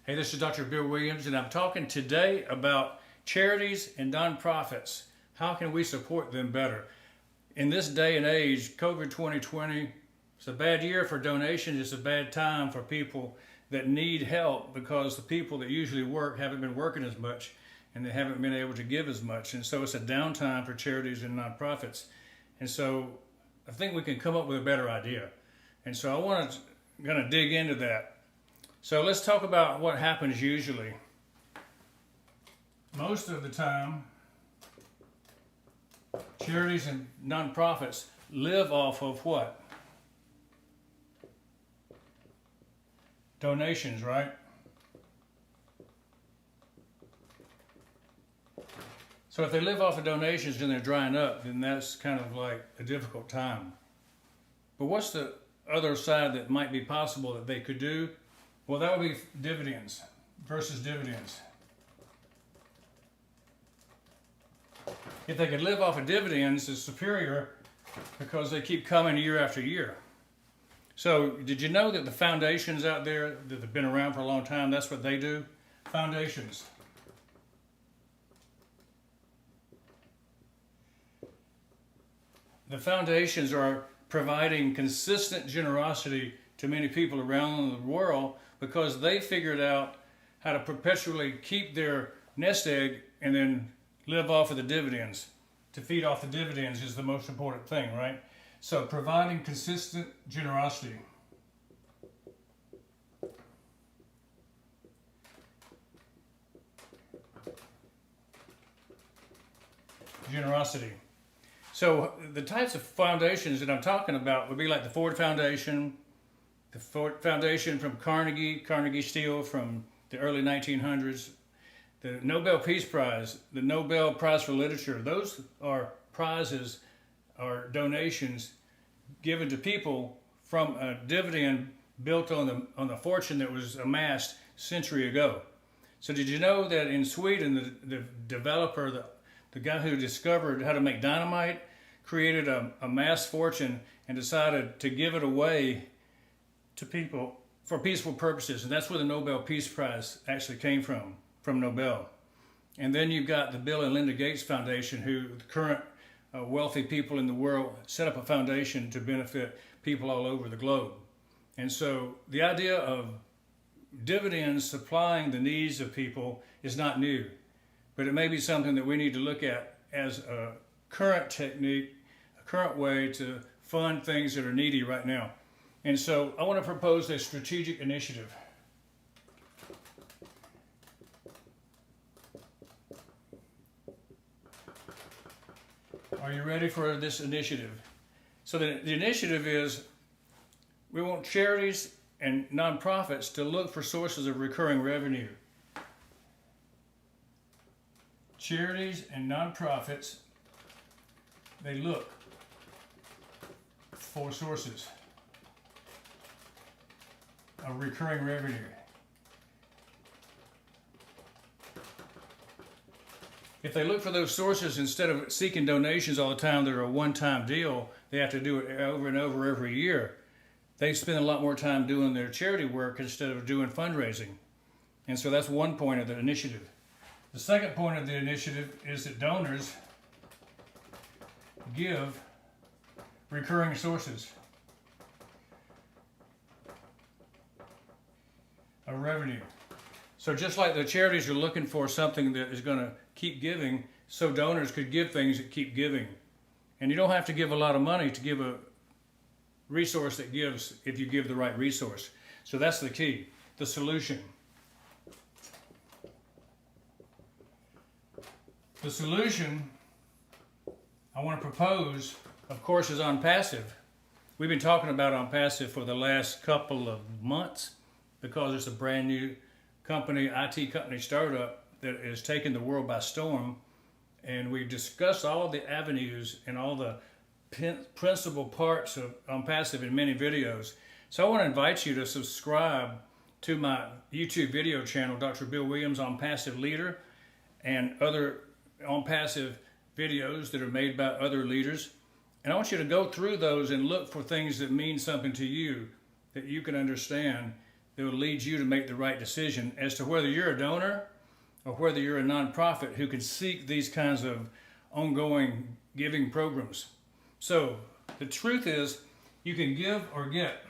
Hey, this is Dr. Bill Williams, and I'm talking today about charities and nonprofits. How can we support them better? In this day and age, COVID 2020, it's a bad year for donations. It's a bad time for people that need help because the people that usually work haven't been working as much and they haven't been able to give as much. And so it's a downtime for charities and nonprofits. And so I think we can come up with a better idea. And so I'm going to dig into that. So let's talk about what happens usually. Most of the time, charities and nonprofits live off of what? Donations, right? So if they live off of donations and they're drying up, then that's kind of like a difficult time. But what's the other side that might be possible that they could do? Well, that would be dividends versus dividends. If they could live off of dividends, it's superior because they keep coming year after year. So did you know that the foundations out there that have been around for a long time, that's what they do? Foundations. The foundations are providing consistent generosity to many people around the world because they figured out how to perpetually keep their nest egg and then live off of the dividends. To feed off the dividends is the most important thing, right? So providing consistent generosity. Generosity. So the types of foundations that I'm talking about would be like the Ford Foundation, the Ford Foundation from Carnegie Steel from the early 1900s, the Nobel Peace Prize, the Nobel Prize for Literature. Those are prizes or donations given to people from a dividend built on the fortune that was amassed a century ago. So did you know that in Sweden, the developer, the guy who discovered how to make dynamite, created a mass fortune and decided to give it away to people for peaceful purposes. And that's where the Nobel Peace Prize actually came from Nobel. And then you've got the Bill and Linda Gates Foundation, who the current wealthy people in the world set up a foundation to benefit people all over the globe. And so the idea of dividends supplying the needs of people is not new, but it may be something that we need to look at as a current technique, a current way to fund things that are needy right now. And so I want to propose a strategic initiative. Are you ready for this initiative? So the initiative is we want charities and nonprofits to look for sources of recurring revenue. Charities and nonprofits, they look for sources of recurring revenue. If they look for those sources, instead of seeking donations all the time that are a one-time deal, they have to do it over and over every year. They spend a lot more time doing their charity work instead of doing fundraising. And so that's one point of the initiative. The second point of the initiative is that donors give recurring sources of revenue. So just like the charities are looking for something that is going to keep giving, so donors could give things that keep giving. And you don't have to give a lot of money to give a resource that gives if you give the right resource. So that's the key, the solution. The solution I want to propose, of course, is OnPassive. We've been talking about OnPassive for the last couple of months because it's a brand new company, IT company startup that is taking the world by storm. And we've discussed all of the avenues and all the principal parts of OnPassive in many videos. So I want to invite you to subscribe to my YouTube video channel, Dr. Bill Williams, OnPassive Leader, and other OnPassive videos that are made by other leaders. And I want you to go through those and look for things that mean something to you, that you can understand, that will lead you to make the right decision as to whether you're a donor or whether you're a nonprofit who can seek these kinds of ongoing giving programs. So the truth is, you can give or get.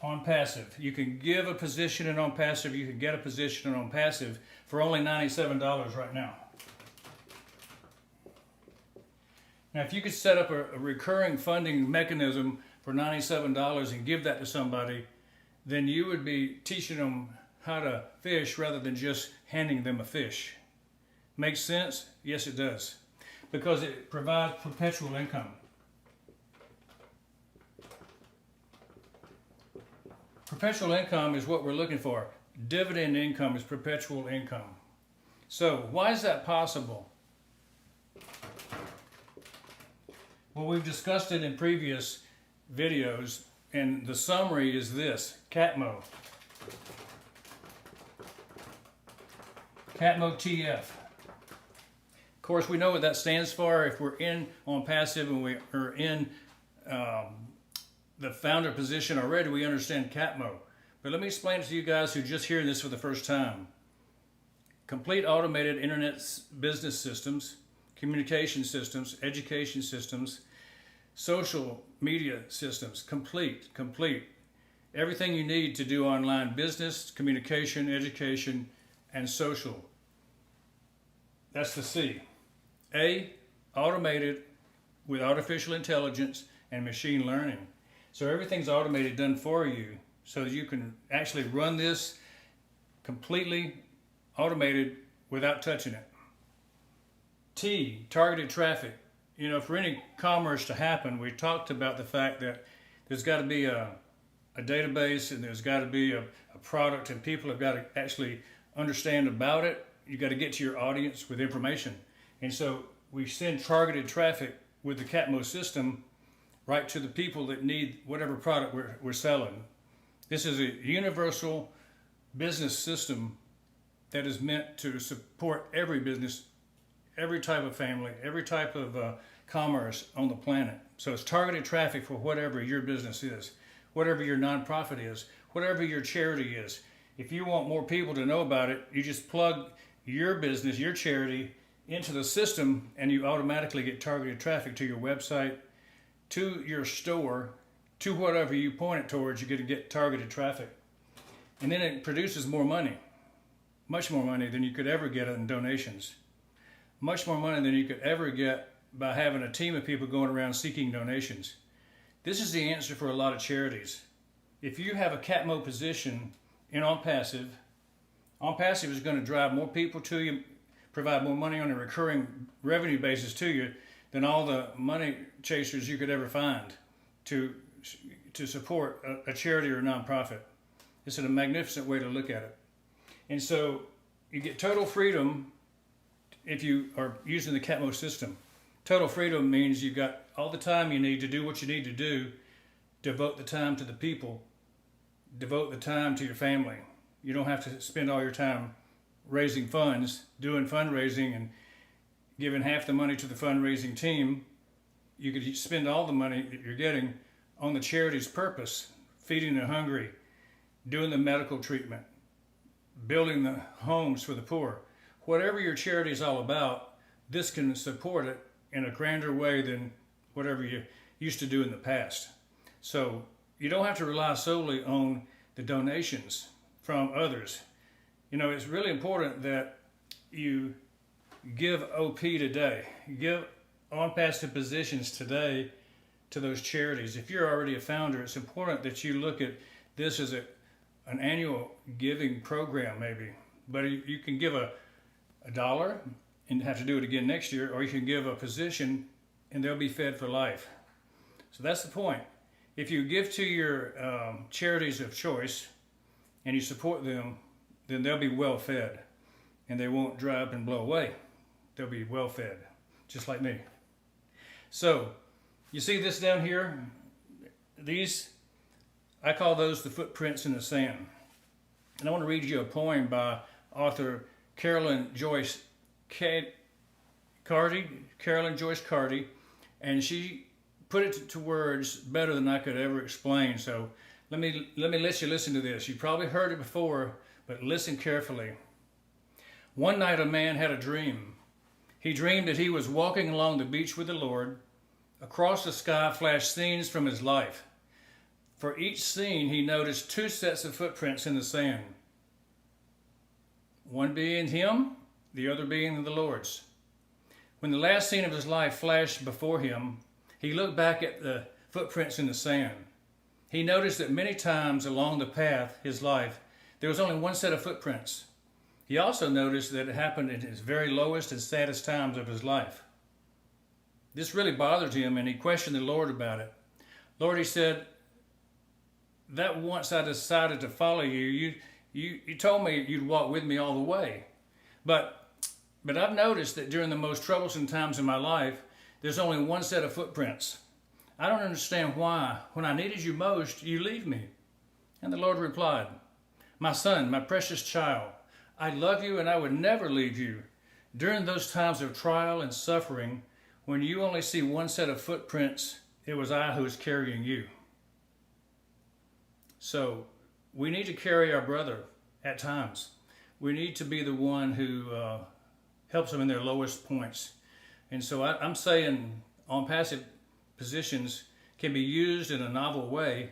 OnPassive. You can give a position in OnPassive, you can get a position in OnPassive for only $97 right now. Now, if you could set up a recurring funding mechanism for $97 and give that to somebody, then you would be teaching them how to fish rather than just handing them a fish. Makes sense? Yes, it does. Because it provides perpetual income. Perpetual income is what we're looking for. Dividend income is perpetual income. So, why is that possible? Well, we've discussed it in previous videos, and the summary is this: CATMO. CATMO TF. Of course, we know what that stands for. If we're in OnPassive and we are in the founder position already, we understand CATMO. But let me explain it to you guys who are just hearing this for the first time. Complete automated internet business systems, communication systems, education systems, social media systems, complete. Everything you need to do online business, communication, education, and social. That's the C. A, automated with artificial intelligence and machine learning. So everything's automated, done for you, so that you can actually run this completely automated without touching it. T, targeted traffic. You know, for any commerce to happen, we talked about the fact that there's got to be a database, and there's got to be a product, and people have got to actually understand about it. You've got to get to your audience with information. And so we send targeted traffic with the CATMO system right to the people that need whatever product we're selling. This is a universal business system that is meant to support every business, every type of family, every type of commerce on the planet. So it's targeted traffic for whatever your business is, whatever your nonprofit is, whatever your charity is. If you want more people to know about it, you just plug your business, your charity, into the system, and you automatically get targeted traffic to your website, to your store, to whatever you point it towards. You're going to get targeted traffic. And then it produces more money, much more money than you could ever get in donations. Much more money than you could ever get by having a team of people going around seeking donations. This is the answer for a lot of charities. If you have a CATMO position in OnPassive, OnPassive is going to drive more people to you, provide more money on a recurring revenue basis to you than all the money chasers you could ever find to support a charity or a nonprofit. It's a magnificent way to look at it. And so you get total freedom if you are using the CATMO system. Total freedom means you've got all the time you need to do what you need to do, devote the time to the people, devote the time to your family. You don't have to spend all your time raising funds, doing fundraising and giving half the money to the fundraising team. You could spend all the money that you're getting on the charity's purpose, feeding the hungry, doing the medical treatment, building the homes for the poor. Whatever your charity is all about, this can support it in a grander way than whatever you used to do in the past. So you don't have to rely solely on the donations from others. You know, it's really important that you give OP today. Give OnPassive positions today to those charities. If you're already a founder, it's important that you look at this as an annual giving program maybe. But you can give a dollar and have to do it again next year, or you can give a position and they'll be fed for life. So that's the point. If you give to your charities of choice and you support them, then they'll be well fed and they won't dry up and blow away. They'll be well fed, just like me. So you see this down here? These, I call those the footprints in the sand. And I want to read you a poem by author Carolyn Joyce Cardy, and she put it to words better than I could ever explain. So let me let you listen to this. You probably heard it before, but listen carefully. One night a man had a dream. He dreamed that he was walking along the beach with the Lord. Across the sky flashed scenes from his life. For each scene, he noticed two sets of footprints in the sand. One being him, the other being the Lord's. When the last scene of his life flashed before him, he looked back at the footprints in the sand. He noticed that many times along the path, his life, there was only one set of footprints. He also noticed that it happened in his very lowest and saddest times of his life. This really bothered him, and he questioned the Lord about it. Lord, he said, that once I decided to follow you, you told me you'd walk with me all the way. But I've noticed that during the most troublesome times in my life, there's only one set of footprints. I don't understand why, when I needed you most, you leave me. And the Lord replied, my son, my precious child, I love you and I would never leave you. During those times of trial and suffering, when you only see one set of footprints, it was I who was carrying you. So we need to carry our brother at times. We need to be the one who helps them in their lowest points. And so I'm saying OnPassive positions can be used in a novel way.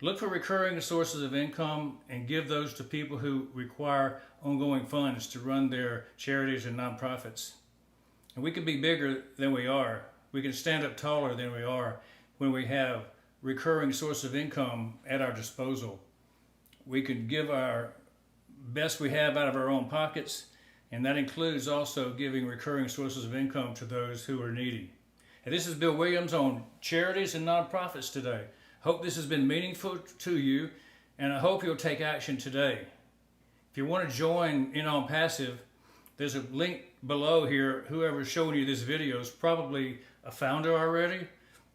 Look for recurring sources of income and give those to people who require ongoing funds to run their charities and nonprofits. And we can be bigger than we are. We can stand up taller than we are when we have recurring source of income at our disposal. We can give our best we have out of our own pockets, and that includes also giving recurring sources of income to those who are needy. And this is Bill Williams on charities and nonprofits today. Hope this has been meaningful to you, and I hope you'll take action today. If you want to join in OnPassive, there's a link below here. Whoever's showing you this video is probably a founder already,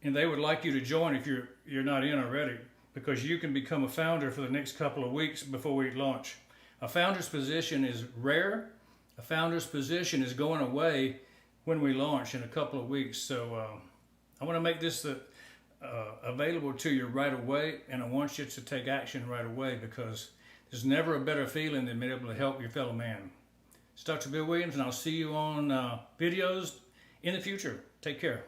and they would like you to join if you're not in already, because you can become a founder for the next couple of weeks before we launch. A founder's position is rare. A founder's position is going away when we launch in a couple of weeks. So I want to make this available to you right away, and I want you to take action right away, because there's never a better feeling than being able to help your fellow man. It's Dr. Bill Williams, and I'll see you on videos in the future. Take care.